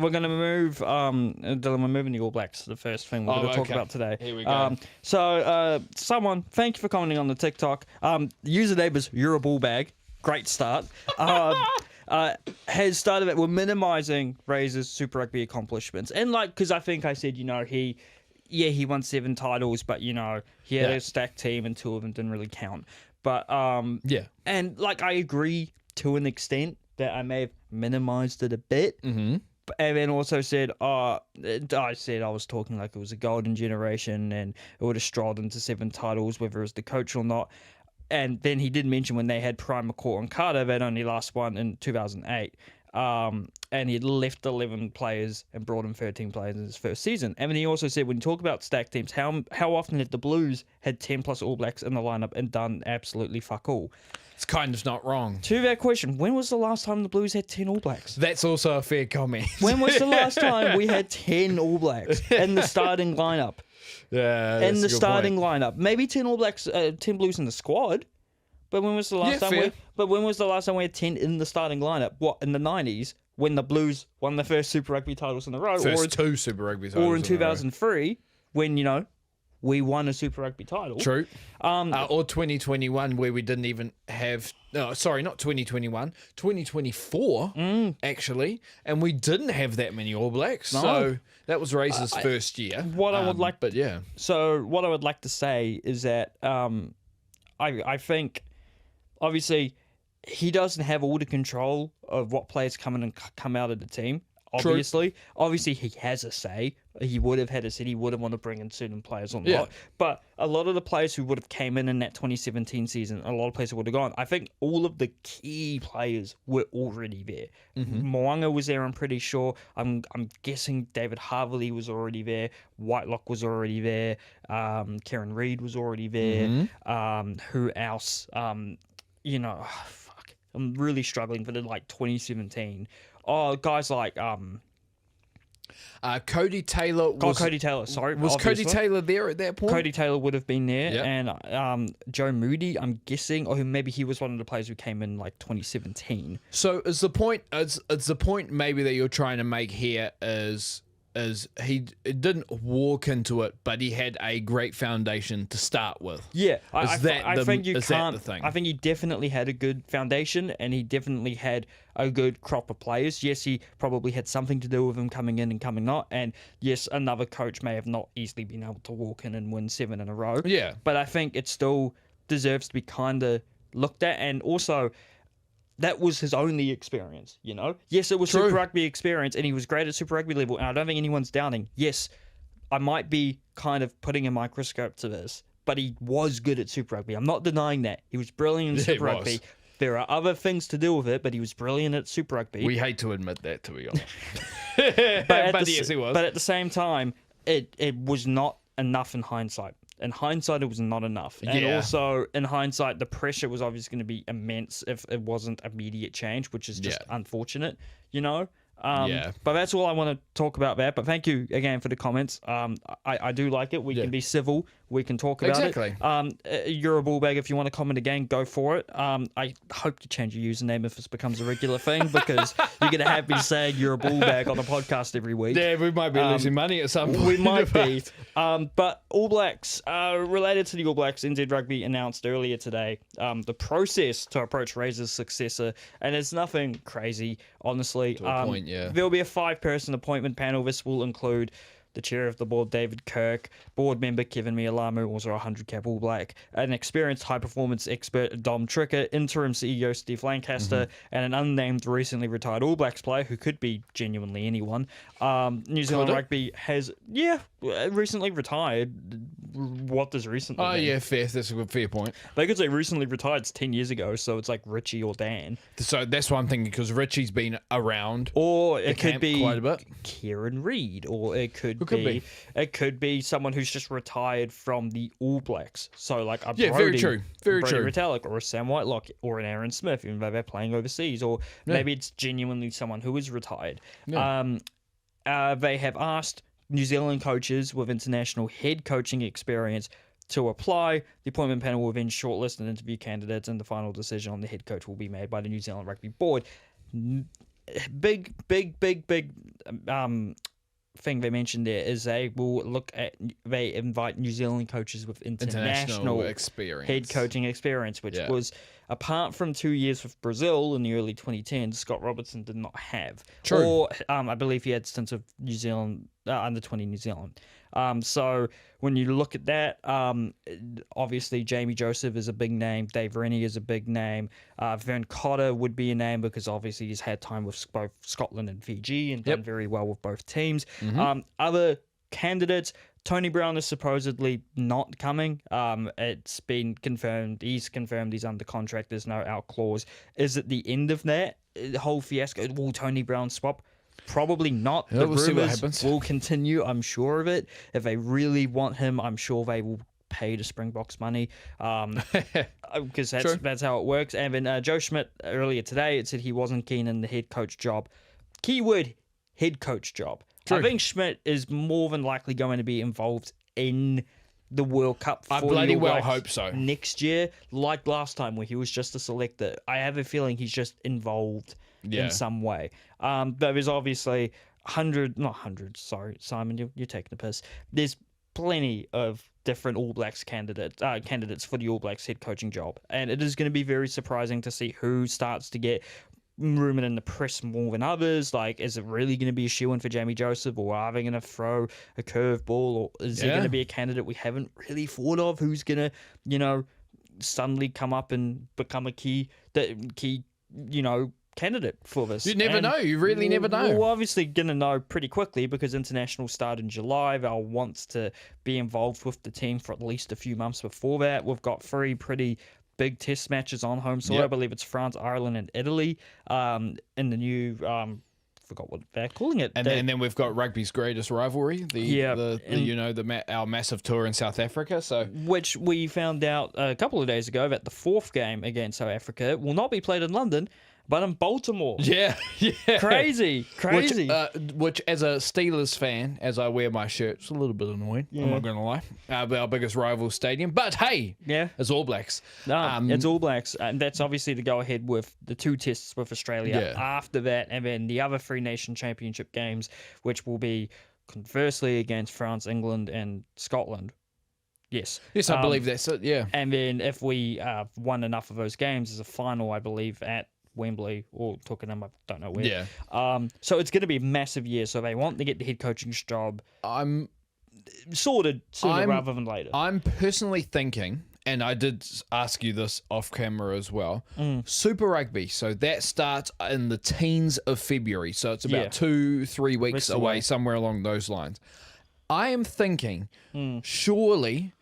we're going to move. Dylan, we're moving the All Blacks. The first thing we're going to talk about today. Here we go. Someone, thank you for commenting on the TikTok. Username is You're a Ball Bag. Great start. Has started that we're minimising Razor's Super Rugby accomplishments, and because I think I said, he won 7 titles, but he had a stacked team and 2 of them didn't really count. But and I agree to an extent that I may have minimised it a bit. Mm-hmm. And then also said, I said I was talking like it was a golden generation and it would have strolled into 7 titles, whether it was the coach or not. And then he did mention when they had Prime McCourt and Carter, they'd only last one in 2008. And he left 11 players and brought in 13 players in his first season. And then he also said, when you talk about stacked teams, how often had the Blues had 10 plus All Blacks in the lineup and done absolutely fuck all? It's kind of not wrong. To that question, when was the last time the Blues had 10 All Blacks? That's also a fair comment. When was the last time we had 10 All Blacks in the starting lineup? Yeah, in the starting lineup, maybe 10 All Blacks, 10 Blues in the squad. But when was the last time? When was the last time we had 10 in the starting lineup? What, in the 90s when the Blues won the first Super Rugby titles in a row, first 2 Super Rugby titles, or in 2003 when we won a Super Rugby title. True. Or 2021 where we didn't even have. No, sorry, not 2021. 2024 actually, and we didn't have that many All Blacks. No. So that was Razor's first year. What I would like, but yeah. So what I would like to say is that I think obviously he doesn't have all the control of what players come in and come out of the team. Obviously, he has a say. He would have had a say. He would have wanted to bring in certain players or not. But a lot of the players who would have came in that 2017 season, a lot of players would have gone. I think all of the key players were already there. Mm-hmm. Moanga was there, I'm pretty sure. I'm guessing David Harvey was already there. Whitelock was already there. Karen Reid was already there. Mm-hmm. Who else? Fuck. I'm really struggling for the 2017. Oh, guys like Cody Taylor. Cody Taylor. Sorry, was obviously. Cody Taylor there at that point? Cody Taylor would have been there, and Joe Moody, I'm guessing, or maybe he was one of the players who came in 2017. So is the point? Is the point maybe that you're trying to make here is he didn't walk into it, but he had a great foundation to start with. Yeah, I think you can't. The thing? I think he definitely had a good foundation, and he definitely had a good crop of players. Yes, he probably had something to do with him coming in and coming not, and yes, another coach may have not easily been able to walk in and win 7 in a row. Yeah, but I think it still deserves to be kind of looked at, and also. That was his only experience, Yes, it was Super Rugby experience, and he was great at Super Rugby level, and I don't think anyone's doubting. Yes, I might be kind of putting a microscope to this, but he was good at Super Rugby. I'm not denying that. He was brilliant in Super Rugby. There are other things to do with it, but he was brilliant at Super Rugby. We hate to admit that, to be honest. but yes, he was. But at the same time, it was not enough in hindsight. In hindsight, it was not enough. And also, in hindsight, the pressure was obviously going to be immense if it wasn't immediate change, which is just unfortunate, But that's all I want to talk about that. But thank you again for the comments. I do like it. We can be civil. We can talk about it. You're a ball bag. If you want to comment again, go for it. I hope to change your username if this becomes a regular thing because you're going to have me saying you're a ball bag on the podcast every week. Yeah, we might be losing money at some point. We might be. But All Blacks, related to the All Blacks, NZ Rugby announced earlier today the process to approach Razor's successor, and it's nothing crazy, honestly. To a point, There'll be a 5-person appointment panel. This will include the chair of the board, David Kirk, board member Kevin Mialamu, also a 100-cap All Black, an experienced high-performance expert, Dom Tricker, interim CEO, Steve Lancaster, and an unnamed, recently retired All Blacks player who could be genuinely anyone. New Zealand Rugby has, recently retired. What does recently mean? Yeah, fair. That's a good fair point. They could say recently retired 10 years ago, so it's like Richie or Dan. So that's what I'm thinking, because Richie's been around. Or it could be quite a bit. Kieran Reid, or it could be someone who's just retired from the All Blacks. So like a very true. Very Brody true. Retallick, or a Sam Whitelock, or an Aaron Smith, even though they're playing overseas, or maybe it's genuinely someone who is retired. Yeah. They have asked New Zealand coaches with international head coaching experience to apply. The appointment panel will then shortlist and interview candidates, and the final decision on the head coach will be made by the New Zealand Rugby Board. big thing they mentioned there is they invite New Zealand coaches with international experience, head coaching experience, which was, apart from 2 years with Brazil in the early 2010s, Scott Robertson did not have. True. Or I believe he had stints of New Zealand, under 20 New Zealand. So when you look at that, obviously Jamie Joseph is a big name. Dave Rennie is a big name. Vern Cotter would be a name because obviously he's had time with both Scotland and Fiji and done very well with both teams. Other candidates, Tony Brown is supposedly not coming. It's been confirmed. He's confirmed he's under contract. There's no out clause. Is it the end of that whole fiasco? Will Tony Brown swap? Probably not. The we'll see what rumors happens. will continue, I'm sure of it. If they really want him, I'm sure they will pay the Springboks money, because that's how it works. And then Joe Schmidt earlier today, it said he wasn't keen in the head coach job. Keyword, head coach job. True. I think Schmidt is more than likely going to be involved in the World Cup for I bloody All well Blacks hope so. next year, like last time where he was just a selector. I have a feeling he's just involved in some way. But there's obviously not hundreds, sorry, Simon, you're taking the piss. There's plenty of different All Blacks candidates for the All Blacks head coaching job. And it is going to be very surprising to see who starts to get rumored in the press more than others. Like, is it really going to be a shoo-in for Jamie Joseph, or are they going to throw a curveball, or is there going to be a candidate we haven't really thought of who's going to, suddenly come up and become a key, candidate for this? You never know. You really never know. We're obviously going to know pretty quickly because international start in July. They'll want to be involved with the team for at least a few months before that. We've got 3 pretty big test matches on home soil. I believe it's France, Ireland, and Italy in the new... forgot what they're calling it. And then we've got rugby's greatest rivalry, our massive tour in South Africa. So, which we found out a couple of days ago that the 4th game against South Africa will not be played in London, but in Baltimore. Yeah. Crazy. Which, as a Steelers fan, as I wear my shirt, it's a little bit annoying. Yeah. I'm not going to lie. Our biggest rival stadium. But hey, it's All Blacks. No, it's All Blacks. And that's obviously to go ahead with the 2 tests with Australia after that. And then the other 3 Nation Championship games, which will be conversely against France, England, and Scotland. Yes, I believe that's it, yeah. And then if we won enough of those games, there's a final, I believe, at Wembley or Twickenham, I don't know where. Yeah. So it's going to be a massive year. So they want to get the head coaching job sorted sooner rather than later. I'm personally thinking, and I did ask you this off camera as well, Super Rugby. So that starts in the teens of February. So it's about 2-3 weeks away, somewhere along those lines. I am thinking, surely...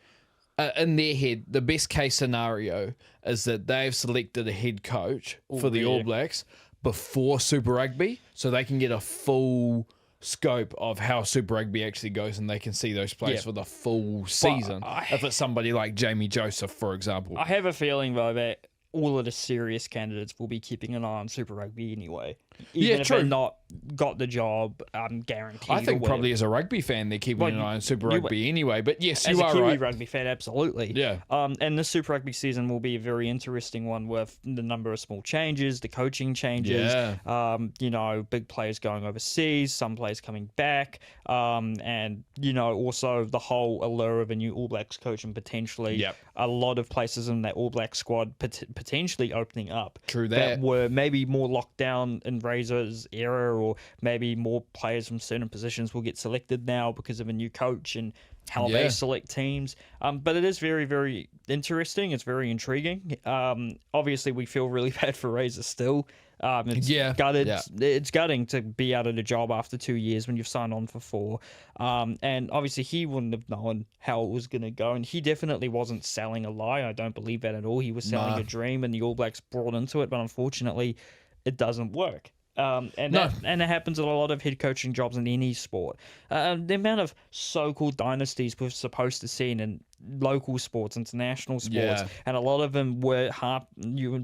in their head, the best case scenario is that they've selected a head coach for the All Blacks before Super Rugby, so they can get a full scope of how Super Rugby actually goes, and they can see those players for the full season. If it's somebody like Jamie Joseph, for example. I have a feeling, though, that all of the serious candidates will be keeping an eye on Super Rugby anyway. Even if they've not got the job, I'm guaranteed. I think probably as a rugby fan, they're keeping an eye on Super Rugby anyway. But yes, you are right. As a Kiwi rugby fan, absolutely. Yeah. And this Super Rugby season will be a very interesting one with the number of small changes, the coaching changes. Yeah. Big players going overseas, some players coming back, and also the whole allure of a new All Blacks coach and potentially a lot of places in that All Black squad potentially opening up. True that were maybe more locked down in Razor's era, or maybe more players from certain positions will get selected now because of a new coach and how they select teams. But it is very, very interesting. It's very intriguing. Obviously, we feel really bad for Razor still. It's gutted. It's gutting to be out of the job after 2 years when you've signed on for 4. And obviously, he wouldn't have known how it was going to go. And he definitely wasn't selling a lie. I don't believe that at all. He was selling a dream, and the All Blacks brought into it. But unfortunately, it doesn't work. And it happens at a lot of head coaching jobs in any sport. The amount of so-called dynasties we're supposed to see in local sports, international sports, Yeah. and a lot of them were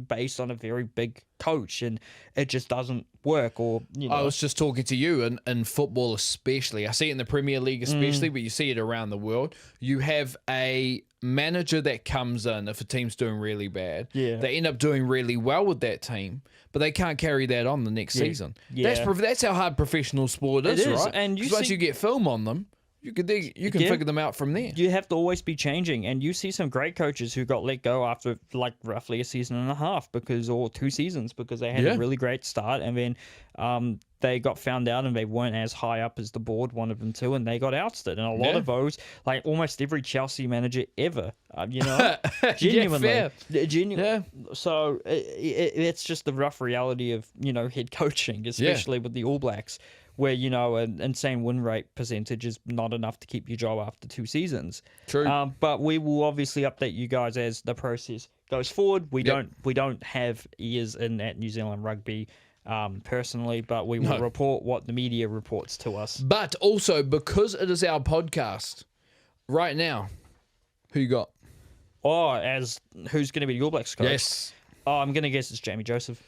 based on a very big coach, and it just doesn't work. Or I was just talking to you, in football especially. I see it in the Premier League especially, but you see it around the world. You have a manager that comes in if a team's doing really bad. Yeah. They end up doing really well with that team, but they can't carry that on the next season. Yeah. That's how hard professional sport is, is, right? and you 'Cause once see- you get film on them, you can figure them out from there. You have to always be changing, and you see some great coaches who got let go after like roughly a season and a half or 2 seasons because they had Yeah. a really great start, and then they got found out and they weren't as high up as the board wanted them to, and they got ousted. And a lot of those, like almost every Chelsea manager ever, genuinely, Yeah. So it's just the rough reality of head coaching, especially with the All Blacks, where an insane win rate percentage is not enough to keep your job after 2 seasons. True. But we will obviously update you guys as the process goes forward. We don't have ears in at New Zealand Rugby personally, but we will report what the media reports to us. But also, because it is our podcast, right now, who you got? As who's going to be the All Blacks coach? Yes. I'm going to guess it's Jamie Joseph.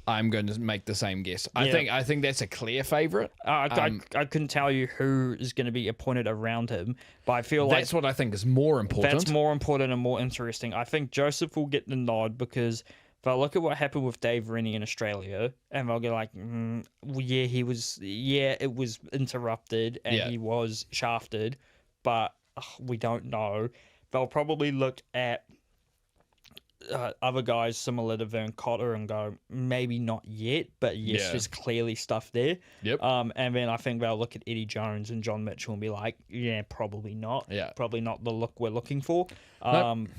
I'm going to make the same guess. Yeah. I think that's a clear favourite. I couldn't tell you who is going to be appointed around him, but I feel like That's what I think is more important. that's more important and more interesting. I think Joseph will get the nod because if I look at what happened with Dave Rennie in Australia, and they'll get like, it was interrupted and he was shafted, but we don't know. They'll probably look at other guys similar to Vern Cotter and go, maybe not yet, but yes, there's clearly stuff there. Yep. And then I think they'll look at Eddie Jones and John Mitchell and be like, yeah, probably not. Yeah. Probably not the look we're looking for. Nope.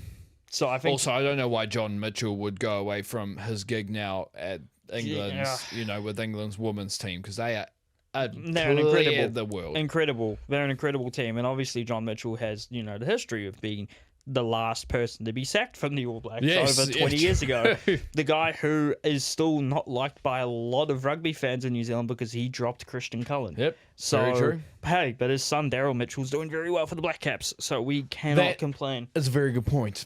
So I think Also, I don't know why John Mitchell would go away from his gig now at England's, with England's women's team, because they are they're an incredible the world. Incredible. They're an incredible team. And obviously John Mitchell has, the history of being the last person to be sacked from the All Blacks over 20 years ago. The guy who is still not liked by a lot of rugby fans in New Zealand because he dropped Christian Cullen. Yep. So, very true. Hey, but his son Daryl Mitchell's doing very well for the Black Caps, so we cannot complain. That's a very good point.